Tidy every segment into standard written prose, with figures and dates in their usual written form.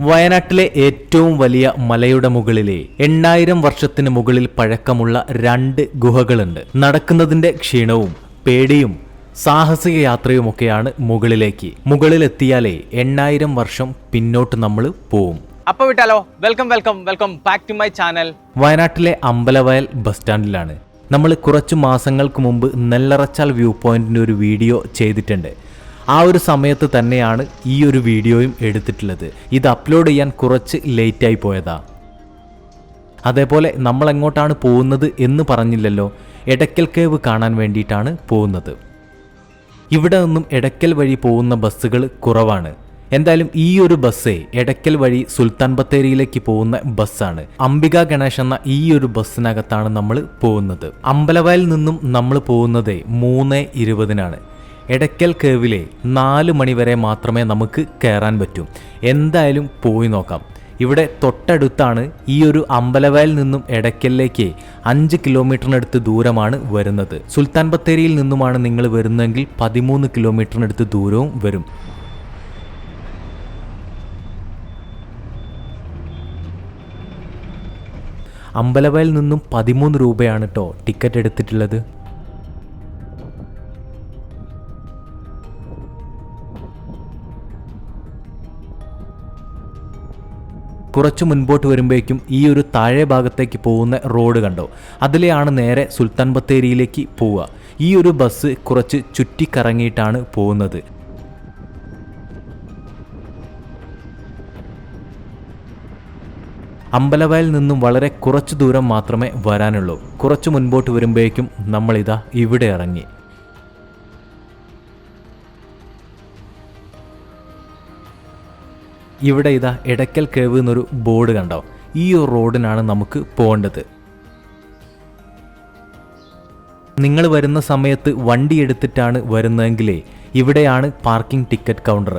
വയനാട്ടിലെ ഏറ്റവും വലിയ മലയുടെ മുകളിലെ 8000 വർഷത്തിന് മുകളിൽ പഴക്കമുള്ള 2 ഗുഹകളുണ്ട്. നടക്കുന്നതിന്റെ ക്ഷീണവും പേടിയും സാഹസിക യാത്രയുമൊക്കെയാണ് മുകളിലെത്തിയാലേ 8000 വർഷം പിന്നോട്ട് നമ്മൾ പോവും. അപ്പോൾ വിട്ടാലോ? Welcome back to my channel. വയനാട്ടിലെ അമ്പലവയൽ ബസ് സ്റ്റാൻഡിലാണ്. നമ്മൾ കുറച്ചു മാസങ്ങൾക്ക് മുമ്പ് നെല്ലറച്ചാൽ വ്യൂ പോയിന്റിന്റെ ഒരു വീഡിയോ ചെയ്തിട്ടുണ്ട്. ആ ഒരു സമയത്ത് തന്നെയാണ് ഈ ഒരു വീഡിയോയും എടുത്തിട്ടുള്ളത്. ഇത് അപ്ലോഡ് ചെയ്യാൻ കുറച്ച് ലേറ്റായി പോയതാ. അതേപോലെ നമ്മൾ എങ്ങോട്ടാണ് പോകുന്നത് എന്ന് പറഞ്ഞില്ലല്ലോ. എടക്കൽ കേവ് കാണാൻ വേണ്ടിയിട്ടാണ് പോകുന്നത്. ഇവിടെ നിന്നും എടക്കൽ വഴി പോകുന്ന ബസ്സുകൾ കുറവാണ്. എന്തായാലും ഈ ഒരു ബസ്സേ എടക്കൽ വഴി സുൽത്താൻ ബത്തേരിയിലേക്ക് പോകുന്ന ബസ്സാണ്. അംബിക ഗണേഷ് എന്ന ഈ ഒരു ബസ്സിനകത്താണ് നമ്മൾ പോകുന്നത്. അമ്പലവയൽ നിന്നും നമ്മൾ പോകുന്നത് 3:20-നാണ്. എടക്കൽ കേവിലെ 4 മണി വരെ മാത്രമേ നമുക്ക് കയറാൻ പറ്റൂ. എന്തായാലും പോയി നോക്കാം. ഇവിടെ തൊട്ടടുത്താണ്. ഈ ഒരു അമ്പലവയൽ നിന്നും എടക്കലിലേക്ക് 5 കിലോമീറ്ററിനടുത്ത് ദൂരമാണ് വരുന്നത്. സുൽത്താൻ ബത്തേരിയിൽ നിന്നുമാണ് നിങ്ങൾ വരുന്നതെങ്കിൽ 13 കിലോമീറ്ററിനടുത്ത് ദൂരവും വരും. അമ്പലവയൽ നിന്നും 13 രൂപയാണ് കേട്ടോ ടിക്കറ്റ് എടുത്തിട്ടുള്ളത്. കുറച്ച് മുൻപോട്ട് വരുമ്പോഴേക്കും ഈ ഒരു താഴെ ഭാഗത്തേക്ക് പോകുന്ന റോഡ് കണ്ടോ? അതിലെയാണ് നേരെ സുൽത്താൻ ബത്തേരിയിലേക്ക് പോവുക. ഈ ഒരു ബസ് കുറച്ച് ചുറ്റിക്കറങ്ങിയിട്ടാണ് പോകുന്നത്. അമ്പലവയൽ നിന്നും വളരെ കുറച്ച് ദൂരം മാത്രമേ വരാനുള്ളൂ. കുറച്ച് മുൻപോട്ട് വരുമ്പോഴേക്കും നമ്മളിതാ ഇവിടെ ഇറങ്ങി. ഇവിടെ ഇതാ എടക്കൽ കേവ് എന്നൊരു ബോർഡ് കണ്ടോ? ഈ ഒരു റോഡിനാണ് നമുക്ക് പോകേണ്ടത്. നിങ്ങൾ വരുന്ന സമയത്ത് വണ്ടി എടുത്തിട്ടാണ് വരുന്നതെങ്കിലേ ഇവിടെയാണ് പാർക്കിംഗ് ടിക്കറ്റ് കൗണ്ടർ.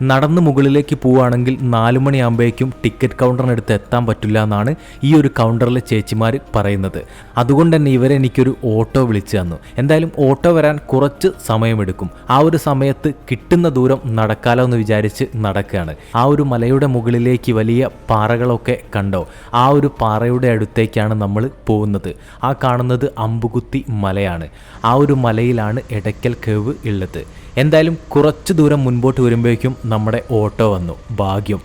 നടന്ന് മുകളിലേക്ക് പോവുകയാണെങ്കിൽ 4 മണിയാകുമ്പോഴേക്കും ടിക്കറ്റ് കൗണ്ടറിനടുത്ത് എത്താൻ പറ്റില്ല എന്നാണ് ഈ ഒരു കൗണ്ടറിലെ ചേച്ചിമാർ പറയുന്നത്. അതുകൊണ്ട് തന്നെ ഇവരെനിക്കൊരു ഓട്ടോ വിളിച്ചു തന്നു. എന്തായാലും ഓട്ടോ വരാൻ കുറച്ച് സമയമെടുക്കും. ആ ഒരു സമയത്ത് കിട്ടുന്ന ദൂരം നടക്കാലോ എന്ന് വിചാരിച്ച് നടക്കുകയാണ്. ആ ഒരു മലയുടെ മുകളിലേക്ക് വലിയ പാറകളൊക്കെ കണ്ടോ? ആ ഒരു പാറയുടെ അടുത്തേക്കാണ് നമ്മൾ പോകുന്നത്. ആ കാണുന്നത് അമ്പുകുത്തി മലയാണ്. ആ ഒരു മലയിലാണ് എടക്കൽ കേവ് ഉള്ളത്. എന്തായാലും കുറച്ച് ദൂരം മുൻപോട്ട് വരുമ്പോഴേക്കും നമ്മുടെ ഓട്ടോ വന്നു. ഭാഗ്യം.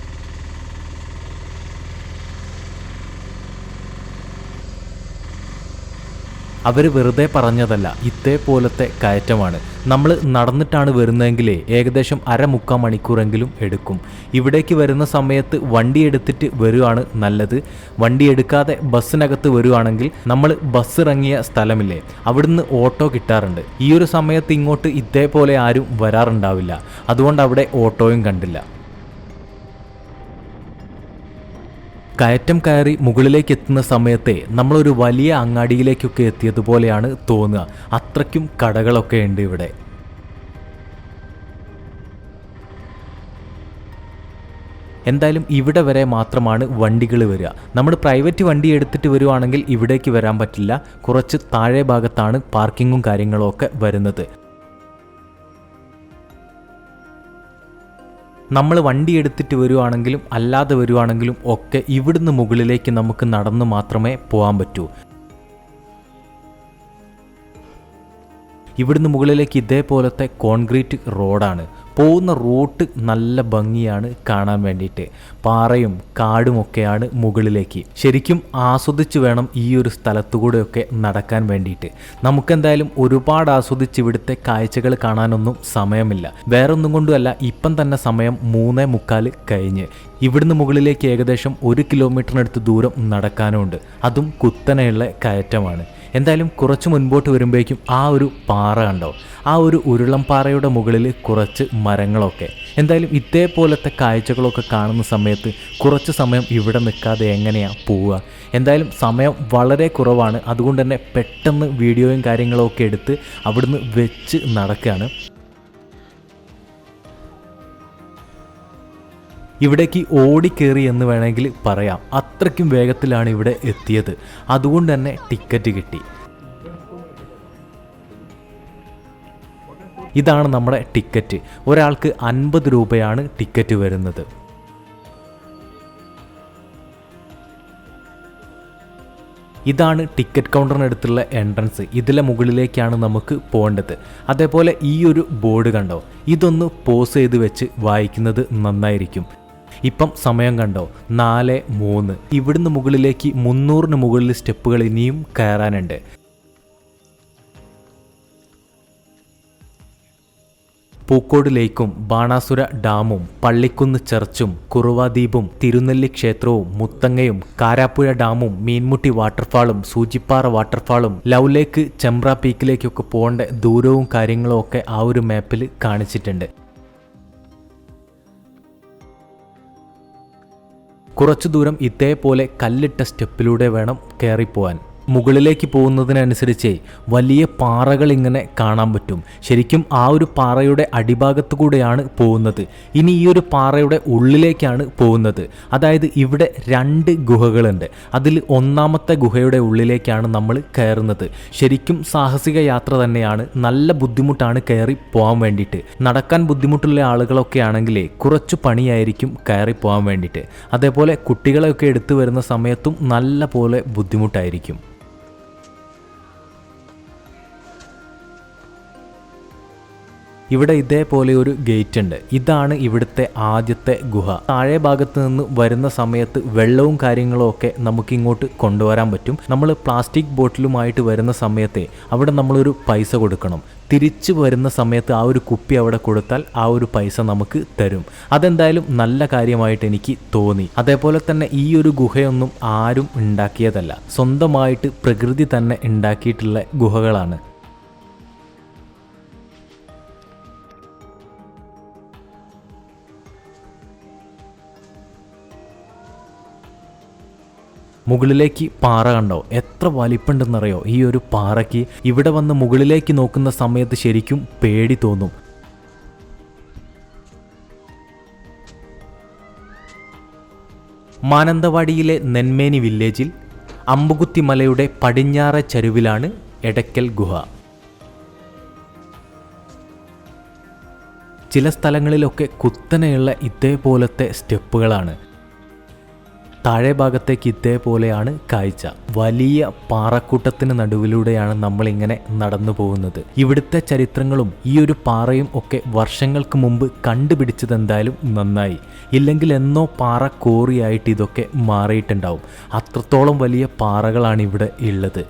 അവർ വെറുതെ പറഞ്ഞതല്ല, ഇതേപോലത്തെ കയറ്റമാണ്. നമ്മൾ നടന്നിട്ടാണ് വരുന്നതെങ്കിലേ ഏകദേശം 1/2-3 മണിക്കൂറെങ്കിലും എടുക്കും. ഇവിടേക്ക് വരുന്ന സമയത്ത് വണ്ടി എടുത്തിട്ട് വരുവാണ് നല്ലത്. വണ്ടി എടുക്കാതെ ബസ്സിനകത്ത് വരുവാണെങ്കിൽ നമ്മൾ ബസ് ഇറങ്ങിയ സ്ഥലമില്ലേ, അവിടുന്ന് ഓട്ടോ കിട്ടാറുണ്ട്. ഈ ഒരു സമയത്ത് ഇങ്ങോട്ട് ഇതേപോലെ ആരും വരാറുണ്ടാവില്ല. അതുകൊണ്ട് അവിടെ ഓട്ടോയും കണ്ടില്ല. കയറ്റം കയറി മുകളിലേക്ക് എത്തുന്ന സമയത്തെ നമ്മളൊരു വലിയ അങ്ങാടിയിലേക്കൊക്കെ എത്തിയതുപോലെയാണ് തോന്നുക. അത്രയ്ക്കും കടകളൊക്കെ ഉണ്ട് ഇവിടെ. എന്തായാലും ഇവിടെ വരെ മാത്രമാണ് വണ്ടികൾ വരിക. നമ്മൾ പ്രൈവറ്റ് വണ്ടി എടുത്തിട്ട് വരുവാണെങ്കിൽ ഇവിടേക്ക് വരാൻ പറ്റില്ല. കുറച്ച് താഴെ ഭാഗത്താണ് പാർക്കിങ്ങും കാര്യങ്ങളും ഒക്കെ വരുന്നത്. നമ്മൾ വണ്ടി എടുത്തിട്ട് വരുവാണെങ്കിലും അല്ലാതെ വരുവാണെങ്കിലും ഒക്കെ ഇവിടുന്ന് മുകളിലേക്ക് നമുക്ക് നടന്ന് മാത്രമേ പോകാൻ പറ്റൂ. ഇവിടുന്ന് മുകളിലേക്ക് ഇതേപോലത്തെ കോൺക്രീറ്റ് റോഡാണ്. പോകുന്ന റൂട്ട് നല്ല ഭംഗിയാണ് കാണാൻ വേണ്ടിയിട്ട്. പാറയും കാടുമൊക്കെയാണ് മുകളിലേക്ക്. ശരിക്കും ആസ്വദിച്ച് വേണം ഈ ഒരു സ്ഥലത്തുകൂടെയൊക്കെ നടക്കാൻ വേണ്ടിയിട്ട്. നമുക്കെന്തായാലും ഒരുപാട് ആസ്വദിച്ച് ഇവിടുത്തെ കാഴ്ചകൾ കാണാനൊന്നും സമയമില്ല. വേറൊന്നും കൊണ്ടുമല്ല, ഇപ്പം തന്നെ സമയം 3:45 കഴിഞ്ഞ്. ഇവിടുന്ന് മുകളിലേക്ക് ഏകദേശം 1 കിലോമീറ്ററിനടുത്ത് ദൂരം നടക്കാനുണ്ട്. അതും കുത്തനെയുള്ള കയറ്റമാണ്. എന്തായാലും കുറച്ച് മുൻപോട്ട് വരുമ്പോഴേക്കും ആ ഒരു പാറ കണ്ടോ? ആ ഒരു ഉരുളം പാറയുടെ മുകളിൽ കുറച്ച് മരങ്ങളൊക്കെ. എന്തായാലും ഇതേപോലത്തെ കാഴ്ചകളൊക്കെ കാണുന്ന സമയത്ത് കുറച്ച് സമയം ഇവിടെ നിൽക്കാതെ എങ്ങനെയാണ് പോവുക? എന്തായാലും സമയം വളരെ കുറവാണ്. അതുകൊണ്ട് തന്നെ പെട്ടെന്ന് വീഡിയോയും കാര്യങ്ങളൊക്കെ എടുത്ത് അവിടുന്ന് വെച്ച് നടക്കുകയാണ്. ഇവിടേക്ക് ഓടിക്കേറി എന്ന് വേണമെങ്കിൽ പറയാം. അത്രയ്ക്കും വേഗത്തിലാണ് ഇവിടെ എത്തിയത്. അതുകൊണ്ട് തന്നെ ടിക്കറ്റ് കിട്ടി. ഇതാണ് നമ്മുടെ ടിക്കറ്റ്. ഒരാൾക്ക് 50 രൂപയാണ് ടിക്കറ്റ് വരുന്നത്. ഇതാണ് ടിക്കറ്റ് കൗണ്ടറിനടുത്തുള്ള എൻട്രൻസ്. ഇതിലെ മുകളിലേക്കാണ് നമുക്ക് പോകേണ്ടത്. അതേപോലെ ഈ ഒരു ബോർഡ് കണ്ടോ, ഇതൊന്ന് പോസ് ചെയ്ത് വെച്ച് വായിക്കുന്നത് നന്നായിരിക്കും. ഇപ്പം സമയം കണ്ടോ, 4:03. ഇവിടുന്ന് മുകളിലേക്ക് 300-ന് മുകളിൽ സ്റ്റെപ്പുകൾ ഇനിയും കയറാനുണ്ട്. പൂക്കോട് ലേക്കും ബാണാസുര ഡാമും പള്ളിക്കുന്ന് ചർച്ചും കുറുവാദ്വീപും തിരുനെല്ലി ക്ഷേത്രവും മുത്തങ്ങയും കാരാപ്പുഴ ഡാമും മീൻമുട്ടി വാട്ടർഫാളും സൂചിപ്പാറ വാട്ടർഫാളും ലവ് ലേക്ക് ചെമ്പ്ര പീക്കിലേക്കൊക്കെ പോകേണ്ട ദൂരവും കാര്യങ്ങളും ഒക്കെ ആ ഒരു മാപ്പിൽ കാണിച്ചിട്ടുണ്ട്. കുറച്ചു ദൂരം ഇതേപോലെ കല്ലിട്ട സ്റ്റെപ്പിലൂടെ വേണം കയറിപ്പോവാൻ. മുകളിലേക്ക് പോകുന്നതിനനുസരിച്ച് വലിയ പാറകൾ ഇങ്ങനെ കാണാൻ പറ്റും. ശരിക്കും ആ ഒരു പാറയുടെ അടിഭാഗത്തു കൂടെയാണ് പോകുന്നത്. ഇനി ഈ ഒരു പാറയുടെ ഉള്ളിലേക്കാണ് പോകുന്നത്. അതായത് ഇവിടെ 2 ഗുഹകളുണ്ട്. അതിൽ ഒന്നാമത്തെ ഗുഹയുടെ ഉള്ളിലേക്കാണ് നമ്മൾ കയറുന്നത്. ശരിക്കും സാഹസിക യാത്ര തന്നെയാണ്. നല്ല ബുദ്ധിമുട്ടാണ് കയറി പോകാൻ വേണ്ടിയിട്ട്. നടക്കാൻ ബുദ്ധിമുട്ടുള്ള ആളുകളൊക്കെ ആണെങ്കിൽ കുറച്ചു പണിയായിരിക്കും കയറി പോകാൻ വേണ്ടിയിട്ട്. അതേപോലെ കുട്ടികളെയൊക്കെ എടുത്തു വരുന്ന സമയത്തും നല്ല പോലെ ബുദ്ധിമുട്ടായിരിക്കും. ഇവിടെ ഇതേപോലെ ഒരു ഗേറ്റ് ഉണ്ട്. ഇതാണ് ഇവിടുത്തെ ആദ്യത്തെ ഗുഹ. താഴെ ഭാഗത്ത് നിന്ന് വരുന്ന സമയത്ത് വെള്ളവും കാര്യങ്ങളും ഒക്കെ നമുക്ക് ഇങ്ങോട്ട് കൊണ്ടുവരാൻ പറ്റും. നമ്മൾ പ്ലാസ്റ്റിക് ബോട്ടിലുമായിട്ട് വരുന്ന സമയത്തെ അവിടെ നമ്മളൊരു പൈസ കൊടുക്കണം. തിരിച്ചു വരുന്ന സമയത്ത് ആ ഒരു കുപ്പി അവിടെ കൊടുത്താൽ ആ ഒരു പൈസ നമുക്ക് തരും. അതെന്തായാലും നല്ല കാര്യമായിട്ട് എനിക്ക് തോന്നി. അതേപോലെ തന്നെ ഈ ഒരു ഗുഹയൊന്നും ആരും ഉണ്ടാക്കിയതല്ല, സ്വന്തമായിട്ട് പ്രകൃതി തന്നെ ഉണ്ടാക്കിയിട്ടുള്ള ഗുഹകളാണ്. മുകളിലേക്ക് പാറ കണ്ടോ, എത്ര വലിപ്പുണ്ടെന്നറിയോ ഈ ഒരു പാറയ്ക്ക്. ഇവിടെ വന്ന് മുകളിലേക്ക് നോക്കുന്ന സമയത്ത് ശരിക്കും പേടി തോന്നും. മാനന്തവാടിയിലെ നെന്മേനി വില്ലേജിൽ അമ്പുകുത്തി മലയുടെ പടിഞ്ഞാറെ ചരുവിലാണ് എടക്കൽ ഗുഹ. ചില സ്ഥലങ്ങളിലൊക്കെ കുത്തനെയുള്ള ഇതേപോലത്തെ സ്റ്റെപ്പുകളാണ്. താഴെ ഭാഗത്തേക്ക് ഇതേപോലെയാണ് കാഴ്ച. വലിയ പാറക്കൂട്ടത്തിന് നടുവിലൂടെയാണ് നമ്മളിങ്ങനെ നടന്നു പോകുന്നത്. ഇവിടുത്തെ ചരിത്രങ്ങളും ഈ ഒരു പാറയും ഒക്കെ വർഷങ്ങൾക്ക് മുമ്പ് കണ്ടുപിടിച്ചത് എന്തായാലും നന്നായി. ഇല്ലെങ്കിൽ എന്നോ പാറ കോറിയായിട്ട് ഇതൊക്കെ മാറിയിട്ടുണ്ടാവും. അത്രത്തോളം വലിയ പാറകളാണ് ഇവിടെ ഉള്ളത്.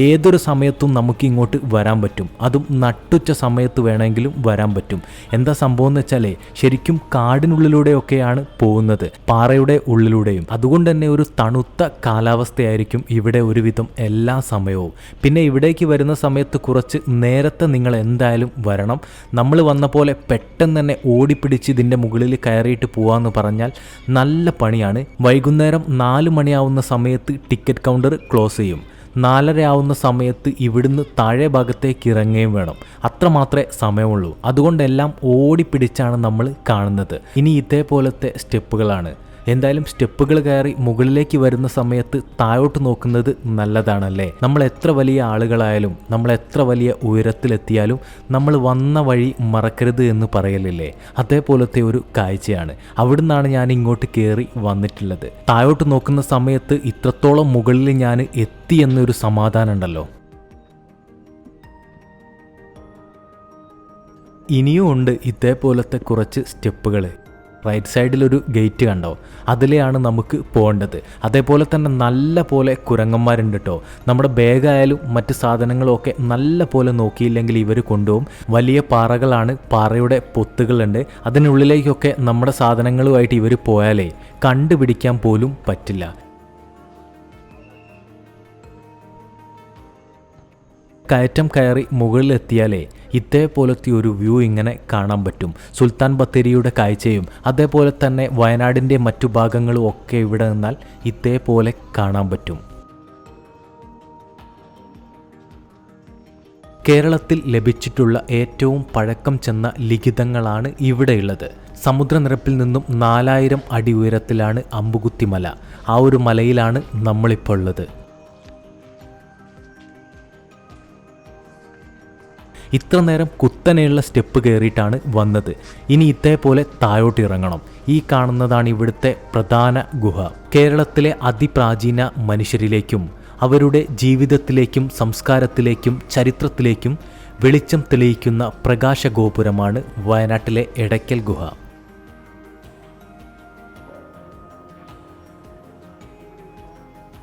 ഏതൊരു സമയത്തും നമുക്ക് ഇങ്ങോട്ട് വരാൻ പറ്റും. അതും നട്ടുച്ച സമയത്ത് വേണമെങ്കിലും വരാൻ പറ്റും. എന്താ സംഭവം എന്ന് വെച്ചാൽ ശരിക്കും കാടിനുള്ളിലൂടെയൊക്കെയാണ് പോകുന്നത്, പാറയുടെ ഉള്ളിലൂടെയും. അതുകൊണ്ട് തന്നെ ഒരു തണുത്ത കാലാവസ്ഥയായിരിക്കും ഇവിടെ ഒരുവിധം എല്ലാ സമയവും. പിന്നെ ഇവിടേക്ക് വരുന്ന സമയത്ത് കുറച്ച് നേരത്തെ നിങ്ങൾ എന്തായാലും വരണം. നമ്മൾ വന്ന പോലെ പെട്ടെന്ന് തന്നെ ഓടിപ്പിടിച്ച് ഇതിൻ്റെ മുകളിൽ കയറിയിട്ട് പോകാമെന്ന് പറഞ്ഞാൽ നല്ല പണിയാണ്. വൈകുന്നേരം 4 മണിയാവുന്ന സമയത്ത് ടിക്കറ്റ് കൗണ്ടർ ക്ലോസ് ചെയ്യും. 4:30 ആവുന്ന സമയത്ത് ഇവിടുന്ന് താഴെ ഭാഗത്തേക്ക് ഇറങ്ങുകയും വേണം. അത്ര മാത്രമേ സമയമുള്ളൂ. അതുകൊണ്ടെല്ലാം ഓടിപ്പിടിച്ചാണ് നമ്മൾ കാണുന്നത്. ഇനി ഇതേപോലത്തെ സ്റ്റെപ്പുകളാണ്. എന്തായാലും സ്റ്റെപ്പുകൾ കയറി മുകളിലേക്ക് വരുന്ന സമയത്ത് താഴോട്ട് നോക്കുന്നത് നല്ലതാണല്ലേ. നമ്മൾ എത്ര വലിയ ആളുകളായാലും നമ്മൾ എത്ര വലിയ ഉയരത്തിലെത്തിയാലും നമ്മൾ വന്ന വഴി മറക്കരുത് എന്ന് പറയലില്ലേ, അതേപോലത്തെ ഒരു കാഴ്ചയാണ്. അവിടുന്നാണ് ഞാൻ ഇങ്ങോട്ട് കയറി വന്നിട്ടുള്ളത്. താഴോട്ട് നോക്കുന്ന സമയത്ത് ഇത്രത്തോളം മുകളിൽ ഞാൻ എത്തി എന്നൊരു സമാധാനം ഉണ്ടല്ലോ. ഇനിയും ഉണ്ട് ഇതേപോലത്തെ കുറച്ച് സ്റ്റെപ്പുകൾ. റൈറ്റ് സൈഡിലൊരു ഗേറ്റ് കണ്ടോ, അതിലെയാണ് നമുക്ക് പോകേണ്ടത്. അതേപോലെ തന്നെ നല്ല പോലെ കുരങ്ങന്മാരുണ്ട് കേട്ടോ. നമ്മുടെ ബാഗായാലും മറ്റ് സാധനങ്ങളും ഒക്കെ നല്ല പോലെ നോക്കിയില്ലെങ്കിൽ ഇവർ കൊണ്ടുപോകും. വലിയ പാറകളാണ്, പാറയുടെ പൊത്തുകളുണ്ട്. അതിനുള്ളിലേക്കൊക്കെ നമ്മുടെ സാധനങ്ങളുമായിട്ട് ഇവർ പോയാലേ കണ്ടുപിടിക്കാൻ പോലും പറ്റില്ല. കയറ്റം കയറി മുകളിലെത്തിയാലേ ഇതേപോലത്തെ ഒരു വ്യൂ ഇങ്ങനെ കാണാൻ പറ്റും. സുൽത്താൻ ബത്തേരിയുടെ കാഴ്ചയും അതേപോലെ തന്നെ വയനാടിൻ്റെ മറ്റു ഭാഗങ്ങളും ഒക്കെ ഇവിടെ നിന്നാൽ ഇതേപോലെ കാണാൻ പറ്റും. കേരളത്തിൽ ലഭിച്ചിട്ടുള്ള ഏറ്റവും പഴക്കം ചെന്ന ലിഖിതങ്ങളാണ് ഇവിടെയുള്ളത്. സമുദ്രനിരപ്പിൽ നിന്നും 4000 അടി ഉയരത്തിലാണ് അമ്പുകുത്തി മല. ആ ഒരു മലയിലാണ് നമ്മളിപ്പോൾ ഉള്ളത്. ഇത്ര നേരം കുത്തനെയുള്ള സ്റ്റെപ്പ് കയറിയിട്ടാണ് വന്നത്. ഇനി ഇതേപോലെ താഴോട്ട് ഇറങ്ങണം. ഈ കാണുന്നതാണ് ഇവിടുത്തെ പ്രധാന ഗുഹ. കേരളത്തിലെ അതിപ്രാചീന മനുഷ്യരിലേക്കും അവരുടെ ജീവിതത്തിലേക്കും സംസ്കാരത്തിലേക്കും ചരിത്രത്തിലേക്കും വെളിച്ചം തെളിയിക്കുന്ന പ്രകാശഗോപുരമാണ് വയനാട്ടിലെ എടയ്ക്കൽ ഗുഹ.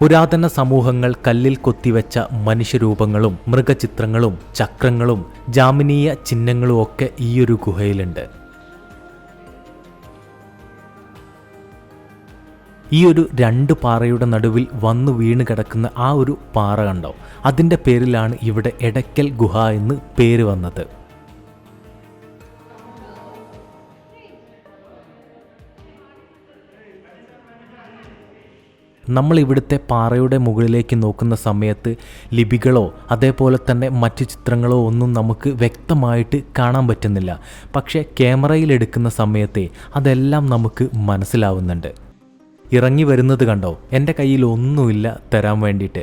പുരാതന സമൂഹങ്ങൾ കല്ലിൽ കൊത്തിവെച്ച മനുഷ്യരൂപങ്ങളും മൃഗചിത്രങ്ങളും ചക്രങ്ങളും ജാമിനീയ ചിഹ്നങ്ങളും ഒക്കെ ഈയൊരു ഗുഹയിലുണ്ട്. ഈ ഒരു 2 പാറയുടെ നടുവിൽ വന്നു വീണ് കിടക്കുന്ന ആ ഒരു പാറ കണ്ടോ, അതിൻ്റെ പേരിലാണ് ഇവിടെ എടയ്ക്കൽ ഗുഹ എന്ന് പേര് വന്നത്. നമ്മൾ ഇവിടുത്തെ പാറയുടെ മുകളിലേക്ക് നോക്കുന്ന സമയത്ത് ലിപികളോ അതേപോലെ തന്നെ മറ്റു ചിത്രങ്ങളോ ഒന്നും നമുക്ക് വ്യക്തമായിട്ട് കാണാൻ പറ്റുന്നില്ല. പക്ഷേ ക്യാമറയിൽ എടുക്കുന്ന സമയത്തെ അതെല്ലാം നമുക്ക് മനസ്സിലാവുന്നുണ്ട്. ഇറങ്ങി വരുന്നത് കണ്ടോ, എൻ്റെ കയ്യിൽ ഒന്നുമില്ല തരാൻ വേണ്ടിയിട്ട്.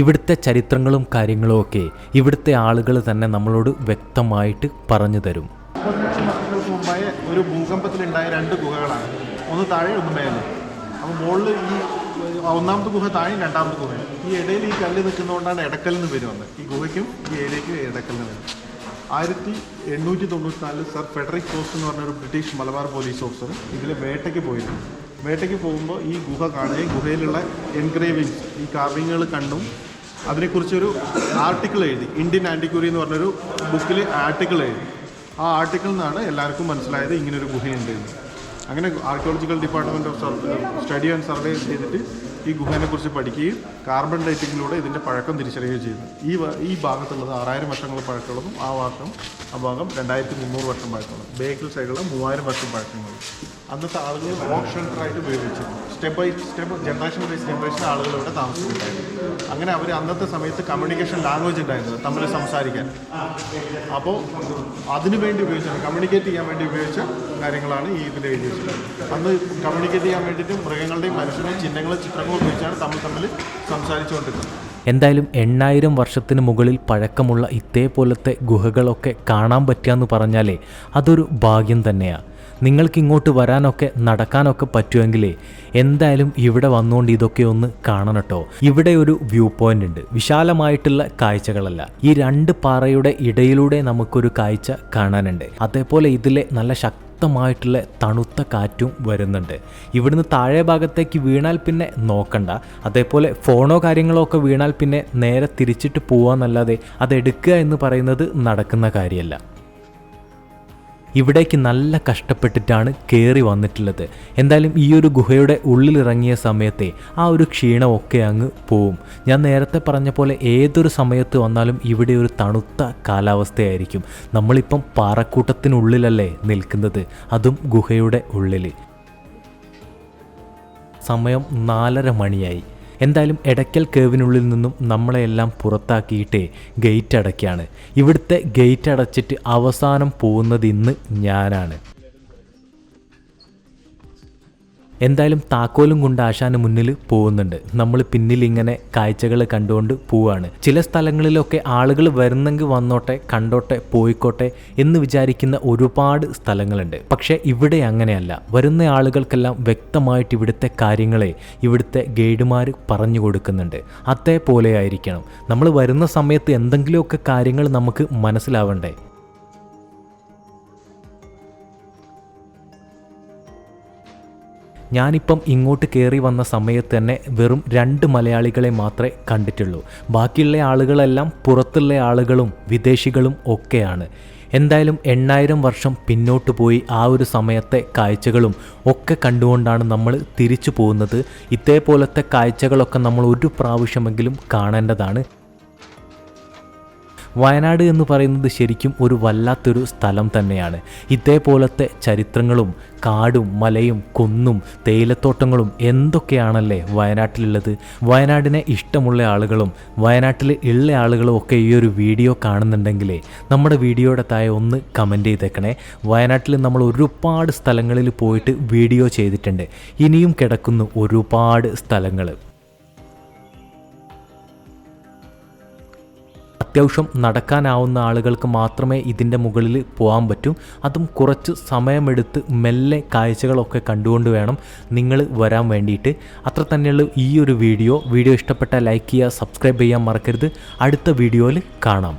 ഇവിടുത്തെ ചരിത്രങ്ങളും കാര്യങ്ങളും ഒക്കെ ഇവിടുത്തെ ആളുകൾ തന്നെ നമ്മളോട് വ്യക്തമായിട്ട് പറഞ്ഞു തരും. 30 വർഷങ്ങൾക്ക് മുമ്പായ ഒരു ഭൂകമ്പത്തിലുണ്ടായ 2 ഗുഹകളാണ്. ഒന്ന് താഴെ ഒന്ന് മേലെ. അപ്പോൾ മുകളിൽ ഈ ഒന്നാമത്തെ ഗുഹ താഴെ, രണ്ടാമത്തെ ഗുഹ. ഈ ഇടയിൽ ഈ കല്ല് നിൽക്കുന്നതുകൊണ്ടാണ് എടക്കൽ എന്ന് പേര് വന്നത്. ഈ ഗുഹയ്ക്കും ഈ ഏരിയയ്ക്കും എടക്കൽ എന്ന് പേര്. 1894 സർ ഫെഡറിക് പോസ്റ്റ് എന്ന് പറഞ്ഞൊരു ബ്രിട്ടീഷ് മലബാർ പോലീസ് ഓഫീസർ ഇതിൽ വേട്ടയ്ക്ക് പോയിരുന്നു. വേട്ടയ്ക്ക് പോകുമ്പോൾ ഈ ഗുഹ കാണുകയും ഗുഹയിലുള്ള എൻഗ്രേവിങ്സ്, ഈ കാർവിങ്ങുകൾ കണ്ടും അതിനെക്കുറിച്ചൊരു ആർട്ടിക്കിൾ എഴുതി. ഇന്ത്യൻ ആൻറ്റിക്വറി എന്ന് പറഞ്ഞൊരു ബുക്കിൽ ആർട്ടിക്കിൾ എഴുതി. ആ ആർട്ടിക്കിളിൽ നിന്നാണ് എല്ലാവർക്കും മനസ്സിലായത് ഇങ്ങനൊരു ഗുഹയുണ്ട് എന്ന്. അങ്ങനെ archaeological department of study and survey ചെയ്തിട്ട് ഈ ഗുഹേനെക്കുറിച്ച് പഠിക്കുകയും കാർബൺ ഡേറ്റിങ്ങിലൂടെ ഇതിൻ്റെ പഴക്കം തിരിച്ചറിയുകയും ചെയ്തു. ഈ ഭാഗത്തുള്ളത് 6000 വർഷങ്ങൾ പഴക്കമുള്ളതും ആ ഭാഗം 2300 വർഷം പഴക്കമുള്ളത്. ബേക്കൽ സൈഡിലുള്ള 3000 വർഷം പഴക്കമുള്ളത്. അന്നത്തെ ആളുകൾ റോക്ക് ഷെൽട്ടറായിട്ട് ഉപയോഗിച്ചിരുന്നു. Step by step, generation by generation ആളുകൾ ഇവിടെ താമസിക്കുന്നുണ്ടായിരുന്നു. അങ്ങനെ അവർ അന്നത്തെ സമയത്ത് കമ്മ്യൂണിക്കേഷൻ ലാംഗ്വേജ് ഉണ്ടായിരുന്നു തമ്മിൽ സംസാരിക്കാൻ. അപ്പോൾ അതിനുവേണ്ടി ഉപയോഗിച്ചാണ്, കമ്മ്യൂണിക്കേറ്റ് ചെയ്യാൻ വേണ്ടി ഉപയോഗിച്ച കാര്യങ്ങളാണ് ഈ ഇതിൽ എഴുതി വെച്ചിട്ടുള്ളത്. അന്ന് കമ്മ്യൂണിക്കേറ്റ് ചെയ്യാൻ വേണ്ടിയിട്ട് മൃഗങ്ങളുടെയും മനുഷ്യരുടെയും ചിഹ്നങ്ങളും ചിത്രങ്ങളും ഉപയോഗിച്ചാണ് തമ്മിൽ സംസാരിച്ചുകൊണ്ടിരുന്നത്. എന്തായാലും 8000 വർഷത്തിന് മുകളിൽ പഴക്കമുള്ള ഇതേപോലത്തെ ഗുഹകളൊക്കെ കാണാൻ പറ്റുകയെന്ന് പറഞ്ഞാലേ അതൊരു ഭാഗ്യം തന്നെയാണ്. നിങ്ങൾക്ക് ഇങ്ങോട്ട് വരാനൊക്കെ നടക്കാനൊക്കെ പറ്റുമെങ്കിലേ എന്തായാലും ഇവിടെ വന്നുകൊണ്ട് ഇതൊക്കെ ഒന്ന് കാണണം കേട്ടോ. ഇവിടെ ഒരു വ്യൂ പോയിന്റ് ഉണ്ട്, വിശാലമായിട്ടുള്ള കാഴ്ചകളല്ല. ഈ 2 പാറയുടെ ഇടയിലൂടെ നമുക്കൊരു കാഴ്ച കാണാനുണ്ട്. അതേപോലെ ഇതിലെ നല്ല ശക്തമായിട്ടുള്ള തണുത്ത കാറ്റും വരുന്നുണ്ട്. ഇവിടുന്ന് താഴെ ഭാഗത്തേക്ക് വീണാൽ പിന്നെ നോക്കണ്ട. അതേപോലെ ഫോണോ കാര്യങ്ങളോ ഒക്കെ വീണാൽ പിന്നെ നേരെ തിരിച്ചിട്ട് പോവാന്നല്ലാതെ അതെടുക്കുക എന്ന് പറയുന്നത് നടക്കുന്ന കാര്യമല്ല. ഇവിടേക്ക് നല്ല കഷ്ടപ്പെട്ടിട്ടാണ് കയറി വന്നിട്ടുള്ളത്. എന്തായാലും ഈ ഒരു ഗുഹയുടെ ഉള്ളിലിറങ്ങിയ സമയത്തെ ആ ഒരു ക്ഷീണമൊക്കെ അങ്ങ് പോവും. ഞാൻ നേരത്തെ പറഞ്ഞ പോലെ ഏതൊരു സമയത്ത് വന്നാലും ഇവിടെ ഒരു തണുത്ത കാലാവസ്ഥയായിരിക്കും. നമ്മളിപ്പം പാറക്കൂട്ടത്തിനുള്ളിലല്ലേ നിൽക്കുന്നത്, അതും ഗുഹയുടെ ഉള്ളിൽ. സമയം 4:30 മണിയായി. എന്തായാലും എടയ്ക്കൽ കേവിനുള്ളിൽ നിന്നും നമ്മളെല്ലാം പുറത്താക്കിയിട്ടേ ഗേറ്റ് അടയ്ക്കുകയാണ്. ഇവിടുത്തെ ഗേറ്റ് അടച്ചിട്ട് അവസാനം പോകുന്നത് ഇന്ന് ഞാനാണ്. എന്തായാലും താക്കോലും കൊണ്ട് ആശാന് മുന്നിൽ പോകുന്നുണ്ട്. നമ്മൾ പിന്നിൽ ഇങ്ങനെ കാഴ്ചകൾ കണ്ടുകൊണ്ട് പോവാണ്. ചില സ്ഥലങ്ങളിലൊക്കെ ആളുകൾ വരുന്നെങ്കിൽ വന്നോട്ടെ, കണ്ടോട്ടെ, പോയിക്കോട്ടെ എന്ന് വിചാരിക്കുന്ന ഒരുപാട് സ്ഥലങ്ങളുണ്ട്. പക്ഷേ ഇവിടെ അങ്ങനെയല്ല. വരുന്ന ആളുകൾക്കെല്ലാം വ്യക്തമായിട്ട് ഇവിടുത്തെ കാര്യങ്ങളെ ഇവിടുത്തെ ഗൈഡുമാർ പറഞ്ഞു കൊടുക്കുന്നുണ്ട്. അതേപോലെ ആയിരിക്കണം. നമ്മൾ വരുന്ന സമയത്ത് എന്തെങ്കിലുമൊക്കെ കാര്യങ്ങൾ നമുക്ക് മനസ്സിലാവണ്ടേ. ഞാനിപ്പം ഇങ്ങോട്ട് കയറി വന്ന സമയത്ത് തന്നെ വെറും 2 മലയാളികളെ മാത്രമേ കണ്ടിട്ടുള്ളൂ. ബാക്കിയുള്ള ആളുകളെല്ലാം പുറത്തുള്ള ആളുകളും വിദേശികളും ഒക്കെയാണ്. എന്തായാലും 8000 വർഷം പിന്നോട്ട് പോയി ആ ഒരു സമയത്തെ കാഴ്ചകളും ഒക്കെ കണ്ടുകൊണ്ടാണ് നമ്മൾ തിരിച്ചു പോകുന്നത്. ഇതേപോലത്തെ കാഴ്ചകളൊക്കെ നമ്മൾ ഒരു പ്രാവശ്യമെങ്കിലും കാണേണ്ടതാണ്. വയനാട് എന്ന് പറയുന്നത് ശരിക്കും ഒരു വല്ലാത്തൊരു സ്ഥലം തന്നെയാണ്. ഇതേപോലത്തെ ചരിത്രങ്ങളും കാടും മലയും കുന്നും തേയിലത്തോട്ടങ്ങളും എന്തൊക്കെയാണല്ലേ വയനാട്ടിലുള്ളത്. വയനാടിനെ ഇഷ്ടമുള്ള ആളുകളും വയനാട്ടിൽ ഉള്ള ആളുകളും ഒക്കെ ഈ ഒരു വീഡിയോ കാണുന്നുണ്ടെങ്കിലേ നമ്മുടെ വീഡിയോയുടെ താഴെ ഒന്ന് കമൻറ്റ് ചെയ്തേക്കണേ. വയനാട്ടിൽ നമ്മൾ ഒരുപാട് സ്ഥലങ്ങളിൽ പോയിട്ട് വീഡിയോ ചെയ്തിട്ടുണ്ട്. ഇനിയും കിടക്കുന്നു ഒരുപാട് സ്ഥലങ്ങൾ. അത്യാവശ്യം നടക്കാനാവുന്ന ആളുകൾക്ക് മാത്രമേ ഇതിൻ്റെ മുകളിൽ പോകാൻ പറ്റൂ. അതും കുറച്ച് സമയമെടുത്ത് മെല്ലെ കാഴ്ചകളൊക്കെ കണ്ടുകൊണ്ട് വേണം നിങ്ങൾ വരാൻ വേണ്ടിയിട്ട്. അത്ര തന്നെയുള്ള ഈ ഒരു വീഡിയോ ഇഷ്ടപ്പെട്ടാൽ ലൈക്ക് ചെയ്യുക, സബ്സ്ക്രൈബ് ചെയ്യാൻ മറക്കരുത്. അടുത്ത വീഡിയോയിൽ കാണാം.